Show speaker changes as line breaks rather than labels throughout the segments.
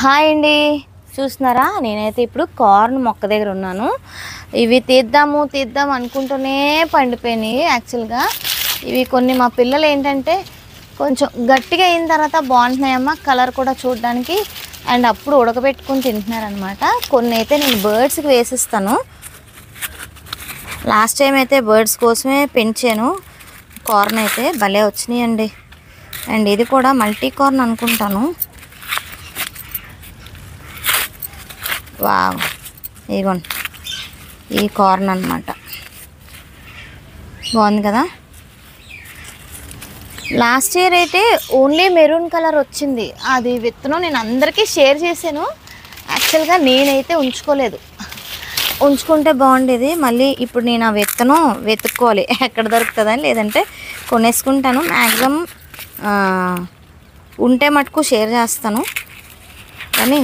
Hi అండి, చూస్తున్నారా? నేనైతే ఇప్పుడు కార్న్ మొక్క దగ్గర ఉన్నాను. ఇవి తీద్దాం అనుకుంటూనే పండిపోయినాయి. యాక్చువల్గా ఇవి కొన్ని మా పిల్లలు ఏంటంటే కొంచెం గట్టిగా అయిన తర్వాత బాగుంటున్నాయమ్మా, కలర్ కూడా చూడడానికి, అండ్ అప్పుడు ఉడకబెట్టుకుని తింటున్నారనమాట. కొన్ని అయితే నేను బర్డ్స్కి వేసిస్తాను. లాస్ట్ టైం అయితే బర్డ్స్ కోసమే పెంచాను. కార్న్ అయితే భలే వచ్చినాయండి. అండ్ ఇది కూడా మల్టీ కార్న్ అనుకుంటాను. వావ్, ఇదిగోండి ఈ కార్న్ అన్నమాట. బాగుంది కదా. లాస్ట్ ఇయర్ అయితే ఓన్లీ మెరూన్ కలర్ వచ్చింది. అది విత్తనం నేను అందరికీ షేర్ చేశాను. యాక్చువల్గా నేనైతే ఉంచుకోలేదు, ఉంచుకుంటే బాగుండేది. మళ్ళీ ఇప్పుడు నేను ఆ విత్తనం వెతుక్కోవాలి ఎక్కడ దొరుకుతుందని, లేదంటే కొనేసుకుంటాను. మ్యాక్సిమం ఉంటే మటుకు షేర్ చేస్తాను. కానీ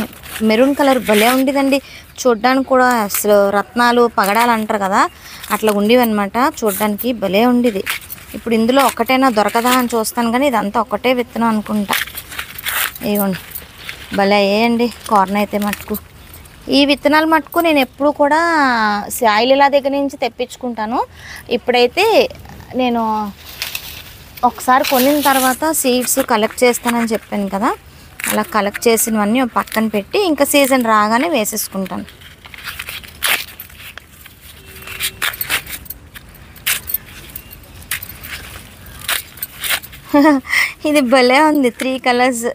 మెరూన్ కలర్ భలే ఉండేదండి చూడ్డానికి కూడా. అసలు రత్నాలు పగడాలు అంటారు కదా, అట్లా ఉండేవి అనమాట. చూడ్డానికి భలే ఉండేది. ఇప్పుడు ఇందులో ఒక్కటైనా దొరకదా అని చూస్తాను, కానీ ఇదంతా ఒక్కటే విత్తనం అనుకుంటా. ఇవ్వండి భలే అయ్యాయండి కార్న్ అయితే మటుకు. ఈ విత్తనాలు మటుకు నేను ఎప్పుడు కూడా సాయిలీలా దగ్గర నుంచి తెప్పించుకుంటాను. ఇప్పుడైతే నేను ఒకసారి కొనిన తర్వాత సీడ్స్ కలెక్ట్ చేస్తానని చెప్పాను కదా, అలా కలెక్ట్ చేసినవన్నీ పక్కన పెట్టి ఇంకా సీజన్ రాగానే వేసేసుకుంటాను. ఇది భలే ఉంది, 3 కలర్స్.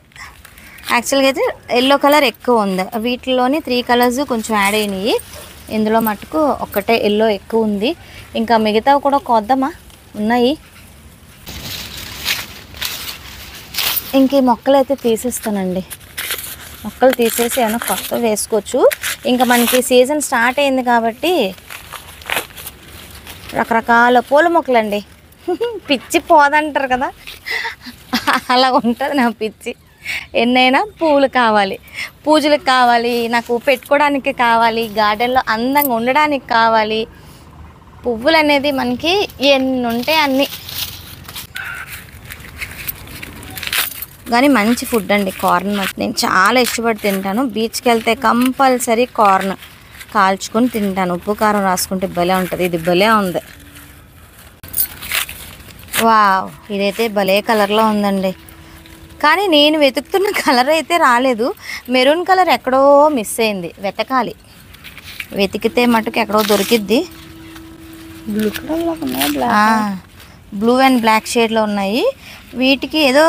యాక్చువల్గా అయితే ఎల్లో కలర్ ఎక్కువ ఉంది. వీటిలోని 3 కలర్స్ కొంచెం యాడ్ అయినాయి. ఇందులో మటుకు ఒక్కటే ఎల్లో ఎక్కువ ఉంది. ఇంకా మిగతావి కూడా కొద్దామా ఉన్నాయి. ఇంక ఈ మొక్కలు అయితే తీసేస్తానండి. మొక్కలు తీసేసి ఏమైనా కొత్త వేసుకోవచ్చు. ఇంకా మనకి సీజన్ స్టార్ట్ అయింది కాబట్టి రకరకాల పూల మొక్కలండి. పిచ్చి పోదంటారు కదా, అలా ఉంటుంది నా పిచ్చి. ఎన్నైనా పూలు కావాలి, పూజలకు కావాలి, నాకు పెట్టుకోవడానికి కావాలి, గార్డెన్లో అందంగా ఉండడానికి కావాలి. పువ్వులు అనేది మనకి ఎన్ని ఉంటే అన్నీ. కానీ మంచి ఫుడ్ అండి కార్న్. నేను చాలా ఇష్టపడి తింటాను. బీచ్కి వెళ్తే కంపల్సరీ కార్న్ కాల్చుకొని తింటాను. ఉప్పు కారం రాసుకుంటే భలే ఉంటుంది. ఇది భలే ఉంది. వావ్, ఇదైతే భలే కలర్లో ఉందండి. కానీ నేను వెతుకుతున్న కలర్ అయితే రాలేదు. మెరూన్ కలర్ ఎక్కడో మిస్ అయింది, వెతకాలి. వెతికితే మటుకు ఎక్కడో దొరికిద్ది. బ్లూ అండ్ బ్లాక్ షేడ్లో ఉన్నాయి. వీటికి ఏదో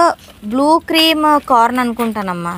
బ్లూ క్రీమ్ కార్న్ అనుకుంటానమ్మా.